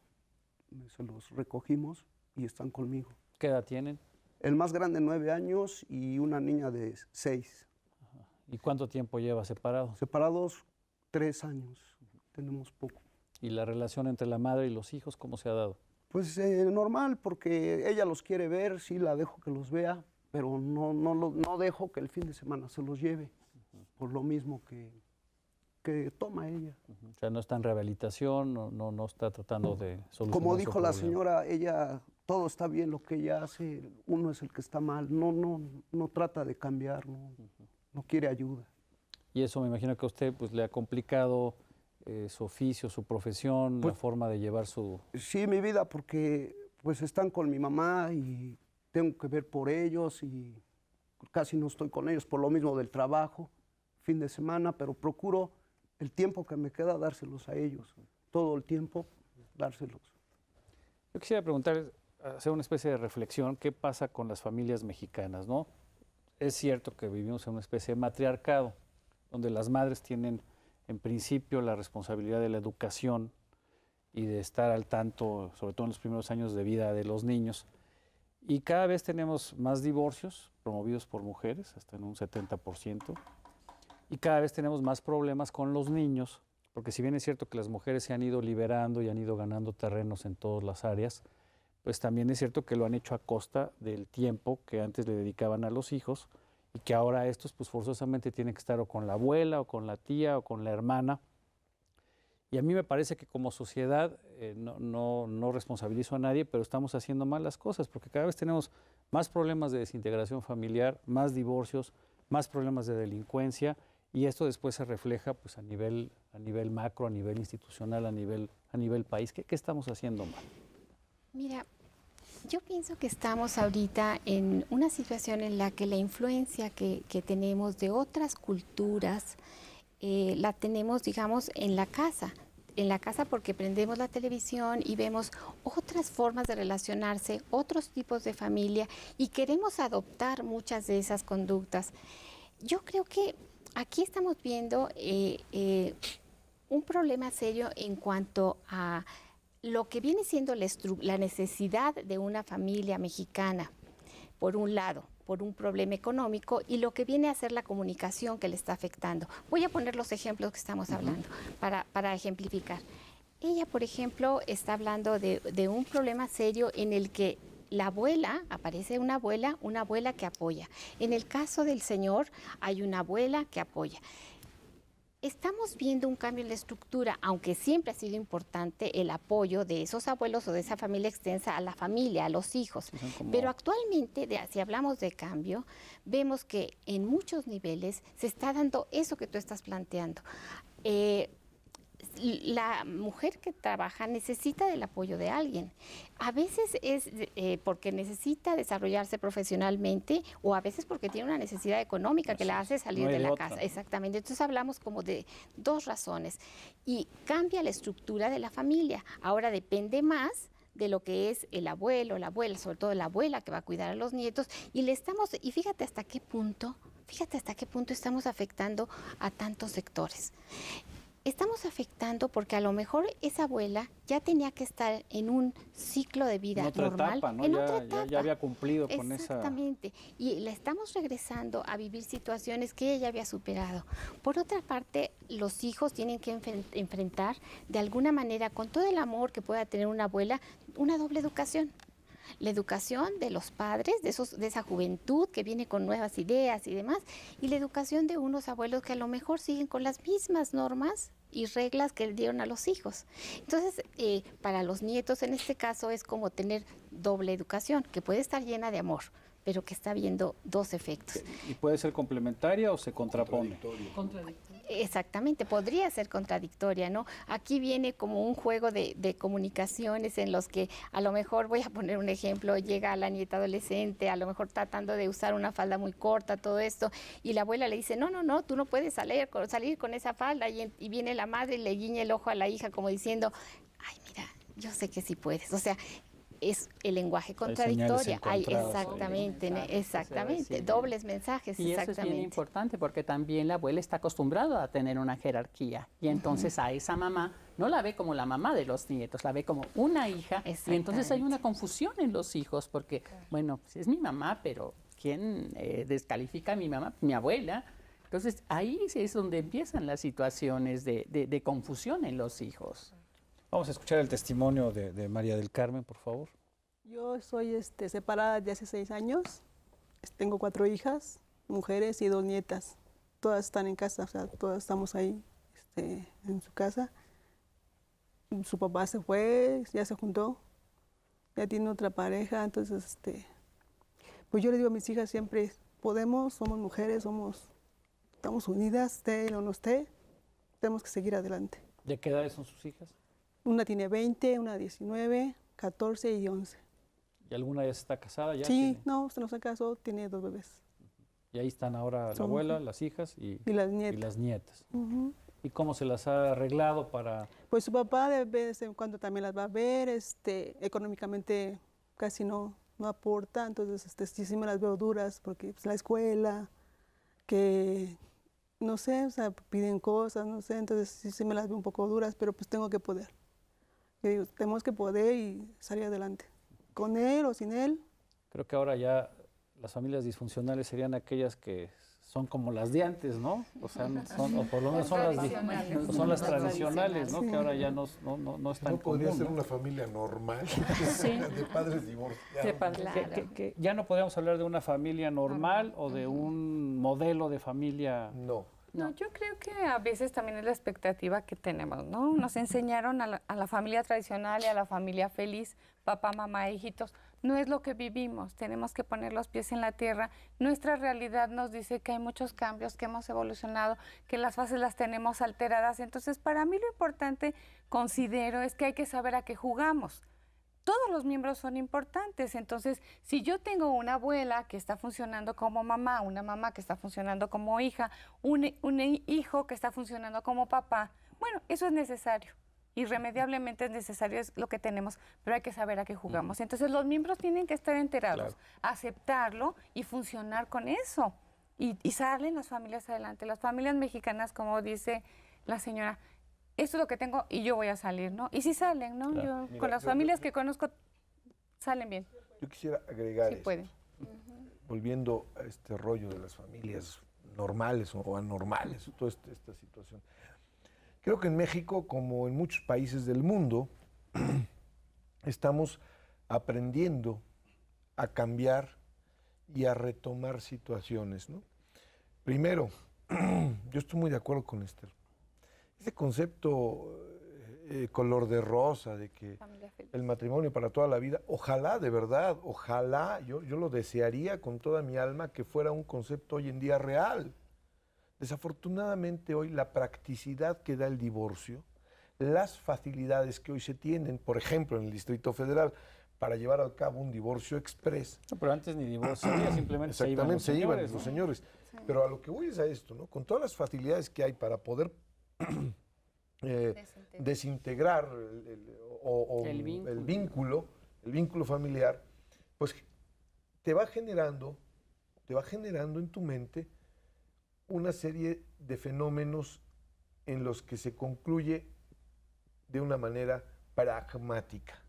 se los recogimos y están conmigo. ¿Qué edad tienen? El más grande 9 años y una niña de 6. Ajá. ¿Y cuánto tiempo lleva separados? Separados 3 años, tenemos poco. ¿Y la relación entre la madre y los hijos cómo se ha dado? Pues normal, porque ella los quiere ver, sí la dejo que los vea, pero no dejo que el fin de semana se los lleve, por lo mismo que toma ella. O sea, no está en rehabilitación, no está tratando de solucionar. Como dijo la señora, ella, todo está bien lo que ella hace, uno es el que está mal, no trata de cambiar, no quiere ayuda. Y eso me imagino que a usted pues, le ha complicado su oficio, su profesión, pues, la forma de llevar su... Sí, mi vida, porque pues están con mi mamá y tengo que ver por ellos y casi no estoy con ellos por lo mismo del trabajo, fin de semana, pero procuro el tiempo que me queda dárselos a ellos, todo el tiempo dárselos. Yo quisiera preguntar, hacer una especie de reflexión, ¿qué pasa con las familias mexicanas, no? Es cierto que vivimos en una especie de matriarcado, donde las madres tienen en principio la responsabilidad de la educación y de estar al tanto, sobre todo en los primeros años de vida de los niños. Y cada vez tenemos más divorcios promovidos por mujeres, hasta en un 70%. Y cada vez tenemos más problemas con los niños, porque si bien es cierto que las mujeres se han ido liberando y han ido ganando terrenos en todas las áreas, pues también es cierto que lo han hecho a costa del tiempo que antes le dedicaban a los hijos y que ahora estos pues forzosamente tienen que estar o con la abuela o con la tía o con la hermana. Y a mí me parece que como sociedad, no responsabilizo a nadie, pero estamos haciendo mal las cosas, porque cada vez tenemos más problemas de desintegración familiar, más divorcios, más problemas de delincuencia, y esto después se refleja pues, a nivel macro, a nivel institucional, a nivel país. ¿Qué estamos haciendo mal? Mira, yo pienso que estamos ahorita en una situación en la que la influencia que tenemos de otras culturas la tenemos, digamos, en la casa porque prendemos la televisión y vemos otras formas de relacionarse, otros tipos de familia y queremos adoptar muchas de esas conductas. Yo creo que aquí estamos viendo un problema serio en cuanto a lo que viene siendo la necesidad de una familia mexicana, por un lado, por un problema económico, y lo que viene a ser la comunicación que le está afectando. Voy a poner los ejemplos que estamos hablando para ejemplificar. Ella, por ejemplo, está hablando de un problema serio en el que la abuela, aparece una abuela que apoya. En el caso del señor, hay una abuela que apoya. Estamos viendo un cambio en la estructura, aunque siempre ha sido importante el apoyo de esos abuelos o de esa familia extensa a la familia, a los hijos. Pero actualmente, si hablamos de cambio, vemos que en muchos niveles se está dando eso que tú estás planteando. La mujer que trabaja necesita del apoyo de alguien. A veces es porque necesita desarrollarse profesionalmente o a veces porque tiene una necesidad económica que la hace salir de la casa. Exactamente. Entonces hablamos como de 2 razones y cambia la estructura de la familia. Ahora depende más de lo que es el abuelo, la abuela, sobre todo la abuela que va a cuidar a los nietos y fíjate hasta qué punto estamos afectando a tantos sectores. estamos afectando porque a lo mejor esa abuela ya tenía que estar en un ciclo de vida en otra normal, etapa, ¿no? en otra etapa. Ya había cumplido con esa... Exactamente, y la estamos regresando a vivir situaciones que ella ya había superado. Por otra parte, los hijos tienen que enfrentar de alguna manera, con todo el amor que pueda tener una abuela, una doble educación. La educación de los padres, de esa juventud que viene con nuevas ideas y demás, y la educación de unos abuelos que a lo mejor siguen con las mismas normas y reglas que dieron a los hijos. Entonces, para los nietos en este caso es como tener doble educación, que puede estar llena de amor, pero que está viendo dos efectos. ¿Y puede ser complementaria o se contrapone? Exactamente, podría ser contradictoria, ¿no? Aquí viene como un juego de comunicaciones en los que a lo mejor, voy a poner un ejemplo, llega la nieta adolescente, a lo mejor tratando de usar una falda muy corta, todo esto, y la abuela le dice, no, tú no puedes salir con esa falda, y viene la madre y le guiña el ojo a la hija como diciendo, ay, mira, yo sé que sí puedes, o sea, es el lenguaje contradictorio. Exactamente, dobles mensajes. Y eso es bien importante porque también la abuela está acostumbrada a tener una jerarquía y entonces a esa mamá no la ve como la mamá de los nietos, la ve como una hija y entonces hay una confusión en los hijos porque, bueno, pues es mi mamá, pero ¿quién descalifica a mi mamá? Mi abuela. Entonces ahí es donde empiezan las situaciones de confusión en los hijos. Vamos a escuchar el testimonio de María del Carmen, por favor. Yo soy separada de hace 6 años. Tengo 4 hijas, mujeres y 2 nietas. Todas están en casa, o sea, todas estamos ahí en su casa. Su papá se fue, ya se juntó, ya tiene otra pareja. Entonces, pues yo le digo a mis hijas siempre, somos mujeres, estamos unidas, esté o no esté, tenemos que seguir adelante. ¿De qué edades son sus hijas? Una tiene 20, una 19, 14 y 11. ¿Y alguna ya está casada? ¿Ya sí, no, se nos casó, tiene 2 bebés. Y ahí están ahora la abuela, las hijas y las nietas. ¿Y cómo se las ha arreglado para...? Pues su papá de vez en cuando también las va a ver, económicamente casi no aporta, entonces sí me las veo duras porque pues, la escuela, que no sé, o sea, piden cosas, no sé, entonces sí me las veo un poco duras, pero pues tengo que poder. Yo digo, tenemos que poder y salir adelante, con él o sin él. Creo que ahora ya las familias disfuncionales serían aquellas que son como las de antes, ¿no? O sea, o por lo menos son las tradicionales, ¿no? Sí. Que ahora ya no están. No podría ser una familia normal, de padres divorciados. Claro. Que ya no podríamos hablar de una familia normal o de un modelo de familia. No, yo creo que a veces también es la expectativa que tenemos, ¿no? Nos enseñaron a la familia tradicional y a la familia feliz, papá, mamá, hijitos. No es lo que vivimos, tenemos que poner los pies en la tierra. Nuestra realidad nos dice que hay muchos cambios, que hemos evolucionado, que las fases las tenemos alteradas. Entonces, para mí lo importante, considero, es que hay que saber a qué jugamos. Todos los miembros son importantes, entonces si yo tengo una abuela que está funcionando como mamá, una mamá que está funcionando como hija, un hijo que está funcionando como papá, bueno, eso es necesario, irremediablemente es necesario, es lo que tenemos, pero hay que saber a qué jugamos. Entonces los miembros tienen que estar enterados, aceptarlo y funcionar con eso, y salen las familias adelante. Las familias mexicanas, como dice la señora, esto es lo que tengo y yo voy a salir, ¿no? Y si salen, ¿no? Claro. Mira, con las familias que conozco, salen bien. Yo quisiera agregar sí pueden. Volviendo a este rollo de las familias normales o anormales, toda esta situación. Creo que en México, como en muchos países del mundo, estamos aprendiendo a cambiar y a retomar situaciones, ¿no? Primero, yo estoy muy de acuerdo con Esther. Ese concepto color de rosa, de que el matrimonio para toda la vida, ojalá, de verdad, ojalá, yo lo desearía con toda mi alma que fuera un concepto hoy en día real. Desafortunadamente hoy la practicidad que da el divorcio, las facilidades que hoy se tienen, por ejemplo, en el Distrito Federal, para llevar a cabo un divorcio express. No, pero antes ni divorcio, simplemente se iban los señores. Sí. Pero a lo que voy es a esto, ¿no? Con todas las facilidades que hay para poder desintegrar el vínculo familiar, pues te va generando en tu mente una serie de fenómenos en los que se concluye de una manera pragmática.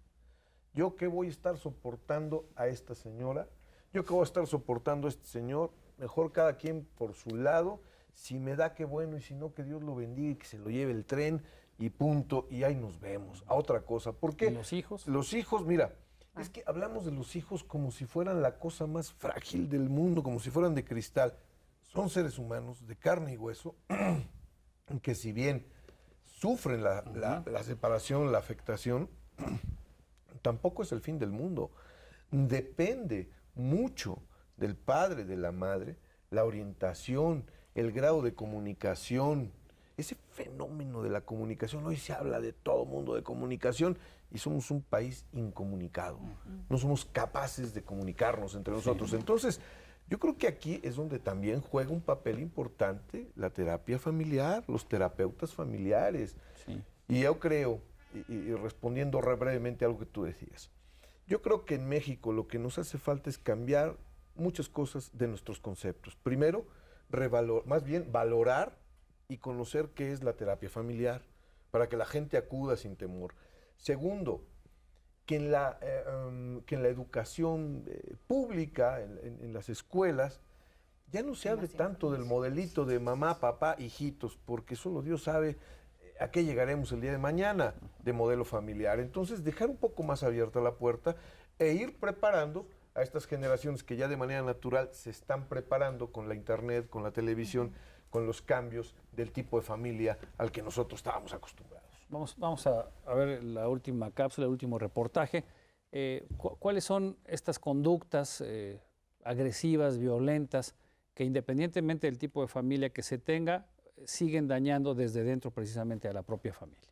¿Yo qué voy a estar soportando a esta señora? ¿Yo qué voy a estar soportando a este señor? Mejor cada quien por su lado. Si me da, qué bueno, y si no, que Dios lo bendiga y que se lo lleve el tren y punto, y ahí nos vemos. A otra cosa. ¿Por qué? ¿Y los hijos? Los hijos, mira, es que hablamos de los hijos como si fueran la cosa más frágil del mundo, como si fueran de cristal. Son seres humanos de carne y hueso que si bien sufren la separación, la afectación, tampoco es el fin del mundo. Depende mucho del padre, de la madre, la orientación, el grado de comunicación, ese fenómeno de la comunicación. Hoy se habla de todo mundo de comunicación y somos un país incomunicado. No somos capaces de comunicarnos entre nosotros. Entonces, yo creo que aquí es donde también juega un papel importante la terapia familiar, los terapeutas familiares. Sí. Y yo creo, y respondiendo brevemente a algo que tú decías, yo creo que en México lo que nos hace falta es cambiar muchas cosas de nuestros conceptos. Primero, más bien valorar y conocer qué es la terapia familiar, para que la gente acuda sin temor. Segundo, que en la educación pública, en las escuelas, ya no se hable tanto del modelito de mamá, papá, hijitos, porque solo Dios sabe a qué llegaremos el día de mañana de modelo familiar. Entonces, dejar un poco más abierta la puerta e ir preparando a estas generaciones que ya de manera natural se están preparando con la internet, con la televisión, con los cambios del tipo de familia al que nosotros estábamos acostumbrados. Vamos a ver la última cápsula, el último reportaje. ¿Cuáles son estas conductas agresivas, violentas, que independientemente del tipo de familia que se tenga, siguen dañando desde dentro precisamente a la propia familia?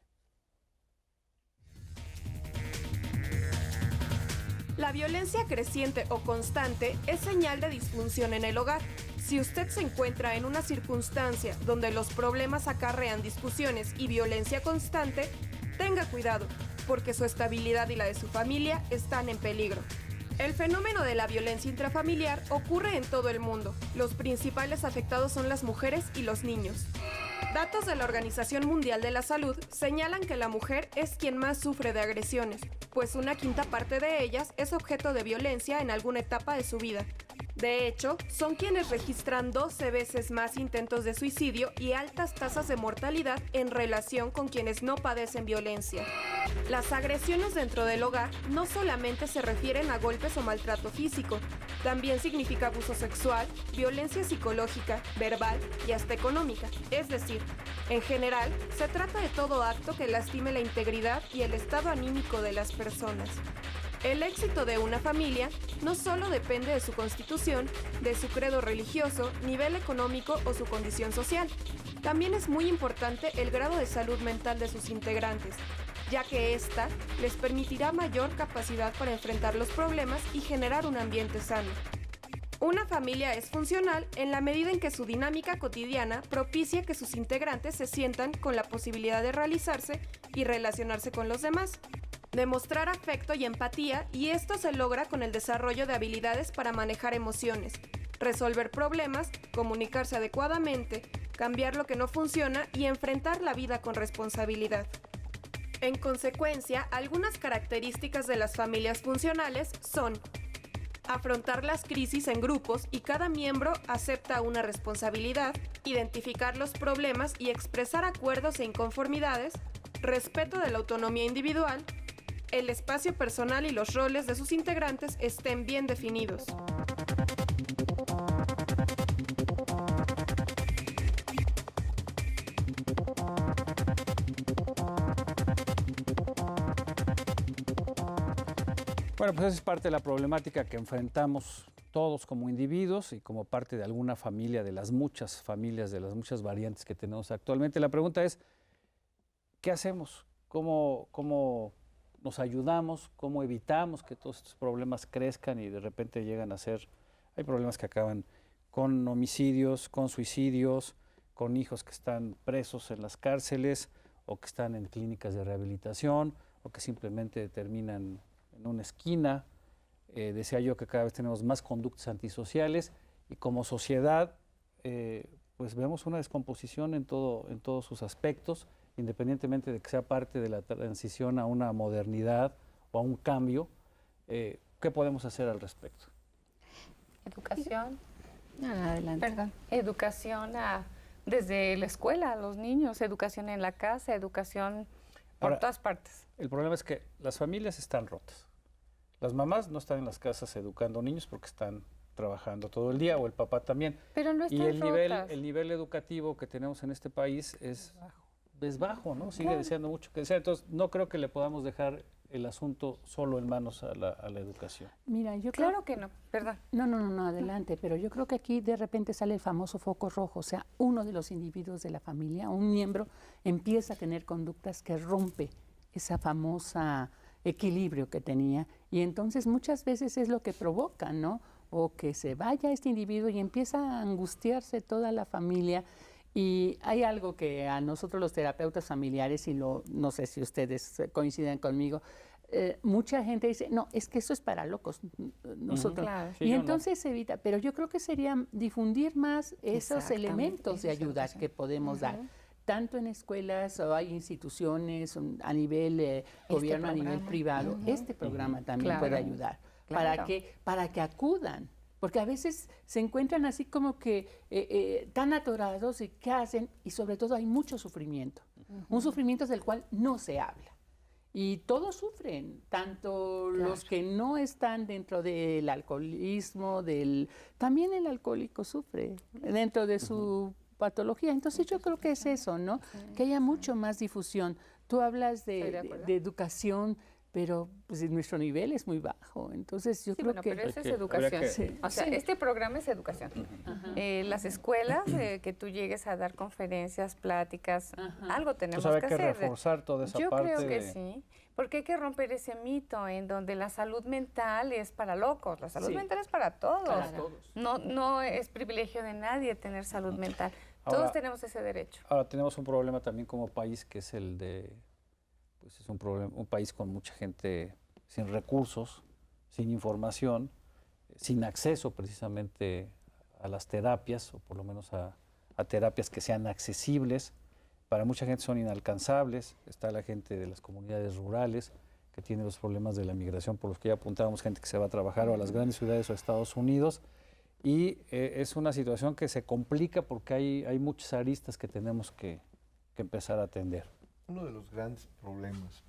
La violencia creciente o constante es señal de disfunción en el hogar. Si usted se encuentra en una circunstancia donde los problemas acarrean discusiones y violencia constante, tenga cuidado, porque su estabilidad y la de su familia están en peligro. El fenómeno de la violencia intrafamiliar ocurre en todo el mundo. Los principales afectados son las mujeres y los niños. Datos de la Organización Mundial de la Salud señalan que la mujer es quien más sufre de agresiones, pues una quinta parte de ellas es objeto de violencia en alguna etapa de su vida. De hecho, son quienes registran 12 veces más intentos de suicidio y altas tasas de mortalidad en relación con quienes no padecen violencia. Las agresiones dentro del hogar no solamente se refieren a golpes o maltrato físico, también significa abuso sexual, violencia psicológica, verbal y hasta económica. Es decir, en general, se trata de todo acto que lastime la integridad y el estado anímico de las personas. El éxito de una familia no solo depende de su constitución, de su credo religioso, nivel económico o su condición social. También es muy importante el grado de salud mental de sus integrantes, ya que ésta les permitirá mayor capacidad para enfrentar los problemas y generar un ambiente sano. Una familia es funcional en la medida en que su dinámica cotidiana propicia que sus integrantes se sientan con la posibilidad de realizarse y relacionarse con los demás. Demostrar afecto y empatía, y esto se logra con el desarrollo de habilidades para manejar emociones, resolver problemas, comunicarse adecuadamente, cambiar lo que no funciona y enfrentar la vida con responsabilidad. En consecuencia, algunas características de las familias funcionales son: afrontar las crisis en grupos y cada miembro acepta una responsabilidad, identificar los problemas y expresar acuerdos e inconformidades, respeto de la autonomía individual, el espacio personal y los roles de sus integrantes estén bien definidos. Bueno, pues esa es parte de la problemática que enfrentamos todos como individuos y como parte de alguna familia, de las muchas familias, de las muchas variantes que tenemos actualmente. La pregunta es, ¿qué hacemos? ¿Cómo nos ayudamos? ¿Cómo evitamos que todos estos problemas crezcan y de repente llegan a ser... Hay problemas que acaban con homicidios, con suicidios, con hijos que están presos en las cárceles o que están en clínicas de rehabilitación o que simplemente terminan en una esquina. Decía yo que cada vez tenemos más conductas antisociales y como sociedad pues vemos una descomposición en todos sus aspectos, independientemente de que sea parte de la transición a una modernidad o a un cambio. ¿Qué podemos hacer al respecto? Educación. Adelante. Perdón. Educación desde la escuela a los niños, educación en la casa, educación por todas partes. El problema es que las familias están rotas. Las mamás no están en las casas educando niños porque están trabajando todo el día, o el papá también. Pero no están y el rotas. nivel educativo que tenemos en este país es bajo, ¿no? Sigue deseando mucho que desear. Entonces, no creo que le podamos dejar el asunto solo en manos a la educación. Mira, yo Claro que no, perdón. No, adelante, pero yo creo que aquí de repente sale el famoso foco rojo, o sea, uno de los individuos de la familia, un miembro, empieza a tener conductas que rompe esa famosa equilibrio que tenía, y entonces muchas veces es lo que provoca, ¿no? O que se vaya este individuo y empieza a angustiarse toda la familia. Y hay algo que a nosotros los terapeutas familiares, y no sé si ustedes coinciden conmigo, mucha gente dice, no, es que eso es para locos, nosotros. Claro. Y entonces se evita, pero yo creo que sería difundir más esos elementos de ayuda que podemos dar. Tanto en escuelas, o hay instituciones a nivel gobierno, a nivel privado. Este programa también puede ayudar para que acudan. Porque a veces se encuentran así como que tan atorados, y ¿qué hacen? Y sobre todo hay mucho sufrimiento. Un sufrimiento del cual no se habla. Y todos sufren, tanto los que no están dentro del alcoholismo, también el alcohólico sufre dentro de su patología. Entonces yo creo que es eso, ¿no? Que haya mucho más difusión. Tú hablas de educación, pero pues nuestro nivel es muy bajo, entonces yo creo que... Pero eso es educación. O sea, este programa es educación. Las escuelas, que tú llegues a dar conferencias, pláticas, algo tenemos que hacer. Hay que reforzar toda esa parte. Yo creo que sí, porque hay que romper ese mito en donde la salud mental es para locos, la salud mental es para todos. Para todos. No es privilegio de nadie tener salud mental. Todos tenemos ese derecho. Ahora tenemos un problema también como país, que es el de... Pues es un país con mucha gente sin recursos, sin información, sin acceso precisamente a las terapias, o por lo menos a terapias que sean accesibles. Para mucha gente son inalcanzables. Está la gente de las comunidades rurales que tiene los problemas de la migración, por los que ya apuntábamos, gente que se va a trabajar o a las grandes ciudades o a Estados Unidos. Y es una situación que se complica porque hay muchas aristas que tenemos que empezar a atender. Uno de los grandes problemas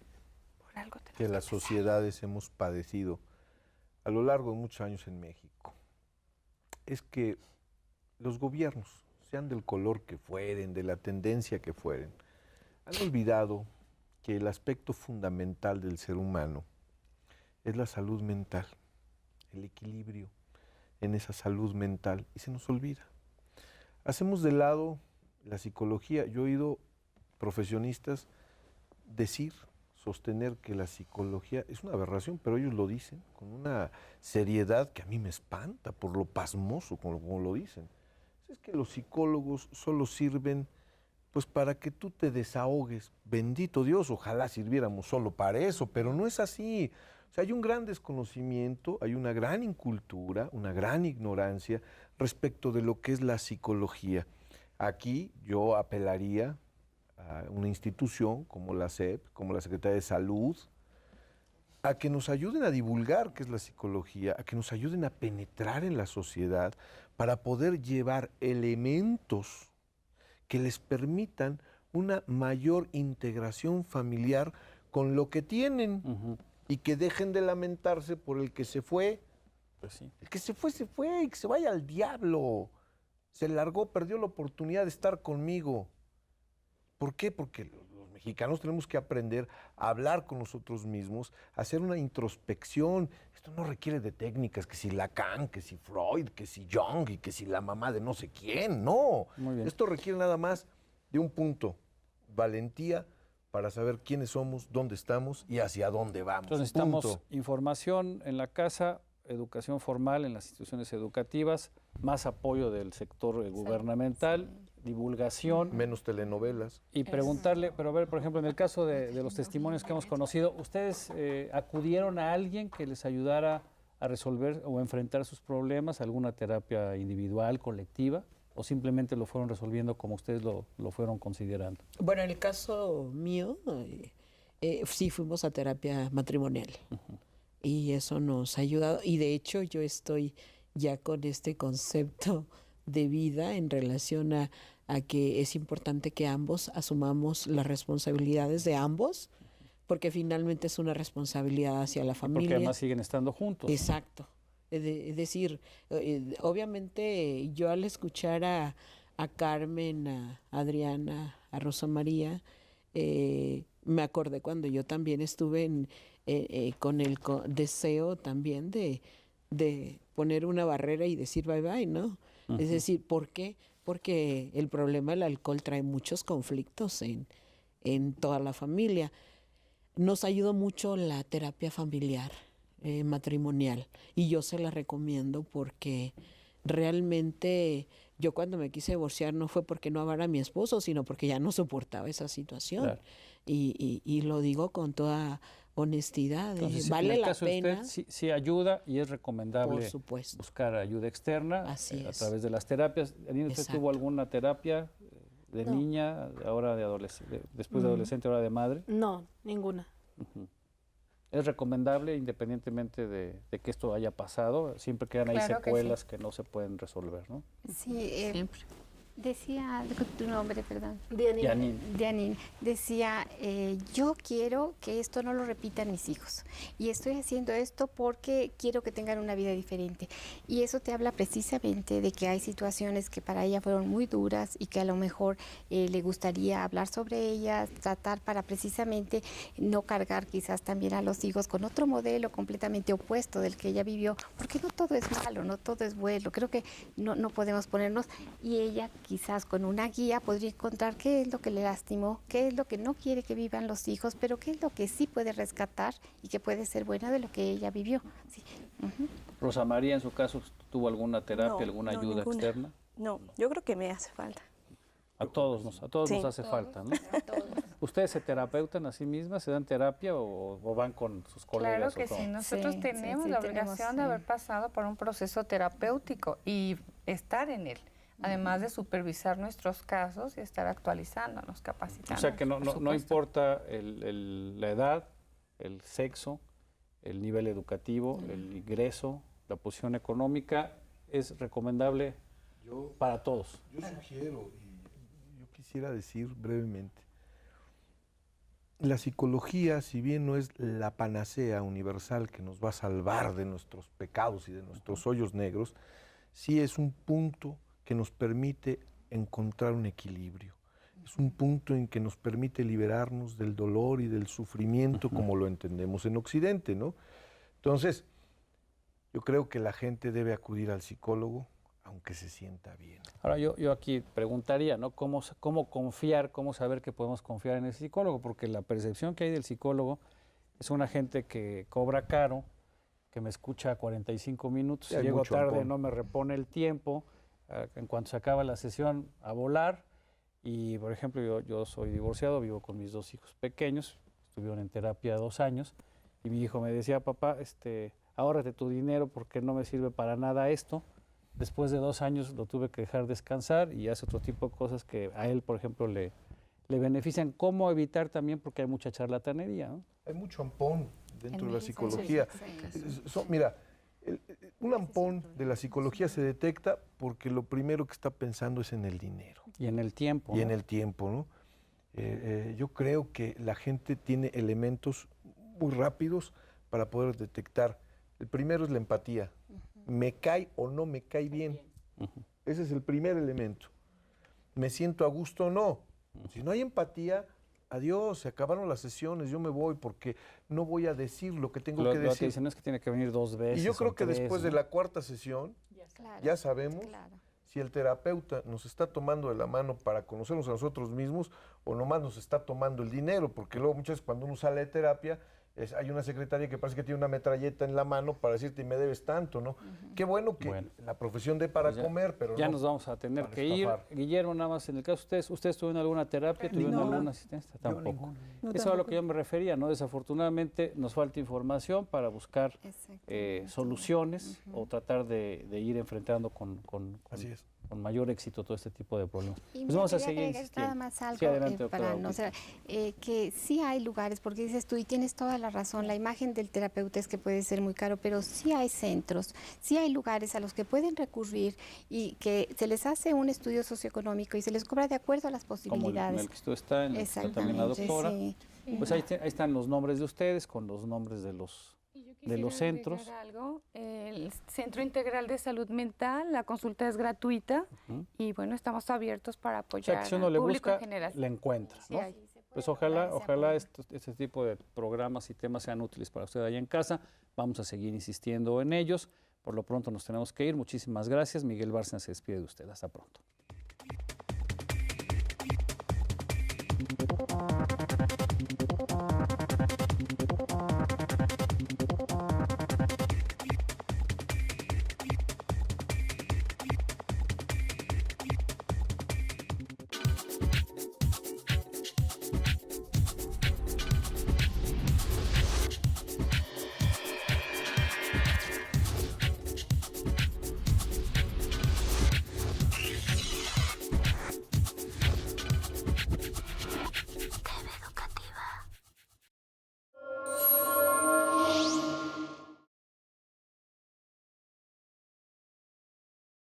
que las sociedades hemos padecido a lo largo de muchos años en México es que los gobiernos, sean del color que fueren, de la tendencia que fueren, han olvidado que el aspecto fundamental del ser humano es la salud mental, el equilibrio en esa salud mental, y se nos olvida. Hacemos de lado la psicología. Yo he oído profesionistas sostener que la psicología es una aberración, pero ellos lo dicen con una seriedad que a mí me espanta por lo pasmoso como lo dicen. Es que los psicólogos solo sirven pues para que tú te desahogues. Bendito Dios, ojalá sirviéramos solo para eso, pero no es así. O sea, hay un gran desconocimiento, hay una gran incultura, una gran ignorancia respecto de lo que es la psicología. Aquí yo apelaría a una institución como la SEP, como la Secretaría de Salud, a que nos ayuden a divulgar qué es la psicología, a que nos ayuden a penetrar en la sociedad para poder llevar elementos que les permitan una mayor integración familiar con lo que tienen y que dejen de lamentarse por el que se fue. Pues sí. El que se fue y que se vaya al diablo. Se largó, perdió la oportunidad de estar conmigo. ¿Por qué? Porque los mexicanos tenemos que aprender a hablar con nosotros mismos, a hacer una introspección. Esto no requiere de técnicas, que si Lacan, que si Freud, que si Jung y que si la mamá de no sé quién. No, esto requiere nada más de un punto, valentía para saber quiénes somos, dónde estamos y hacia dónde vamos. Entonces necesitamos información en la casa, educación formal en las instituciones educativas, más apoyo del sector gubernamental, divulgación. Menos telenovelas. Y preguntarle, pero a ver, por ejemplo, en el caso de los testimonios que hemos conocido, ¿ustedes acudieron a alguien que les ayudara a resolver o enfrentar sus problemas, alguna terapia individual, colectiva? o simplemente lo fueron resolviendo como ustedes lo fueron considerando? Bueno, en el caso mío, sí fuimos a terapia matrimonial. Y eso nos ha ayudado. Y de hecho yo estoy ya con este concepto de vida en relación a que es importante que ambos asumamos las responsabilidades de ambos, porque finalmente es una responsabilidad hacia la familia. Porque además siguen estando juntos. Exacto. Es decir, obviamente yo al escuchar a Carmen, a Adriana, a Rosa María, me acordé cuando yo también estuve con el deseo también de poner una barrera y decir bye bye, ¿no? Es decir, ¿por qué? Porque el problema del alcohol trae muchos conflictos en toda la familia. Nos ayudó mucho la terapia familiar, matrimonial, y yo se la recomiendo porque realmente yo cuando me quise divorciar no fue porque no amara a mi esposo, sino porque ya no soportaba esa situación. Claro. Y lo digo con toda honestidad. Entonces, vale en el la caso de pena. usted, sí ayuda y es recomendable Por supuesto. buscar ayuda externa a través de las terapias. ¿Usted Exacto. tuvo alguna terapia de niña, ahora de adolescente, después de adolescente, ahora de madre? No, ninguna. Es recomendable independientemente de que esto haya pasado, siempre quedan ahí Claro secuelas que no se pueden resolver, ¿no? Sí, decía tu nombre, perdón. Dianine. Decía, yo quiero que esto no lo repitan mis hijos y estoy haciendo esto porque quiero que tengan una vida diferente. Y eso te habla precisamente de que hay situaciones que para ella fueron muy duras y que a lo mejor le gustaría hablar sobre ellas, tratar para precisamente no cargar quizás también a los hijos con otro modelo completamente opuesto del que ella vivió, porque no todo es malo, no todo es bueno. Creo que no podemos ponernos, y ella quizás con una guía podría encontrar qué es lo que le lastimó, qué es lo que no quiere que vivan los hijos, pero qué es lo que sí puede rescatar y que puede ser bueno de lo que ella vivió. Sí. Rosa María, en su caso, ¿tuvo alguna terapia, alguna ayuda ninguna. externa? No, yo creo que me hace falta. A todos nos hace falta, ¿no? ¿Ustedes se terapeutan a sí mismas, se dan terapia o van con sus colegas? Claro que sí, nosotros tenemos la obligación de haber pasado por un proceso terapéutico y estar en él. Además de supervisar nuestros casos y estar actualizándonos, capacitándonos. O sea que no importa la edad, el sexo, el nivel educativo, el ingreso, la posición económica, es recomendable para todos. Yo sugiero, y yo quisiera decir brevemente, la psicología, si bien no es la panacea universal que nos va a salvar de nuestros pecados y de nuestros hoyos negros, sí es un punto que nos permite encontrar un equilibrio. Es un punto en que nos permite liberarnos del dolor y del sufrimiento como lo entendemos en Occidente, ¿no? Entonces, yo creo que la gente debe acudir al psicólogo aunque se sienta bien. Ahora yo aquí preguntaría, ¿no? ¿Cómo confiar, cómo saber que podemos confiar en el psicólogo? Porque la percepción que hay del psicólogo es una gente que cobra caro, que me escucha 45 minutos, si llego tarde no me repone el tiempo, en cuanto se acaba la sesión a volar. Y por ejemplo yo soy divorciado, vivo con mis 2 hijos pequeños, estuvieron en terapia 2 años y mi hijo me decía, papá, ahórrate tu dinero porque no me sirve para nada esto. Después de 2 años lo tuve que dejar descansar y hace otro tipo de cosas que a él, por ejemplo, le benefician. ¿Cómo evitar también? Porque hay mucha charlatanería, ¿no? Hay mucho ampón dentro de la psicología. Mira, un ampón de la psicología se detecta porque lo primero que está pensando es en el dinero. Y en el tiempo. Y en el tiempo, ¿no? Yo creo que la gente tiene elementos muy rápidos para poder detectar. El primero es la empatía. ¿Me cae o no me cae bien? Ese es el primer elemento. ¿Me siento a gusto o no? Si no hay empatía, adiós, se acabaron las sesiones, yo me voy porque no voy a decir lo que tengo que decir. Lo que dicen es que tiene que venir 2 veces. Y yo creo que 3, después de la 4ª sesión, ya sabemos si el terapeuta nos está tomando de la mano para conocernos a nosotros mismos o nomás nos está tomando el dinero, porque luego muchas veces cuando uno sale de terapia, hay una secretaria que parece que tiene una metralleta en la mano para decirte, me debes tanto, ¿no? Qué bueno que la profesión dé para comer, pero ya no nos vamos a tener que estafar. ir. Guillermo, nada más en el caso de ¿ustedes tuvieron alguna terapia? ¿Tuvieron alguna asistencia? Tampoco. Eso es a lo que yo me refería, ¿no? Desafortunadamente nos falta información para buscar soluciones o tratar de ir enfrentando con mayor éxito todo este tipo de problemas. Y Pues vamos a quería seguir agregar insistiendo. nada más algo, Sí, adelante, para doctora no ser, que sí hay lugares, porque dices tú, y tienes toda la razón, la imagen del terapeuta es que puede ser muy caro, pero sí hay centros, sí hay lugares a los que pueden recurrir y que se les hace un estudio socioeconómico y se les cobra de acuerdo a las posibilidades. Como en el que usted está, en el que está también la doctora. Sí. Pues ahí están los nombres de ustedes con los nombres de los centros. Algo. El Centro Integral de Salud Mental, la consulta es gratuita y bueno, estamos abiertos para O apoyar sea, que si uno al le público busca, en general. le encuentra, Sí ¿no? hay. Pues ojalá este tipo de programas y temas sean útiles para usted allá en casa. Vamos a seguir insistiendo en ellos. Por lo pronto nos tenemos que ir. Muchísimas gracias. Miguel Bárcena se despide de usted. Hasta pronto.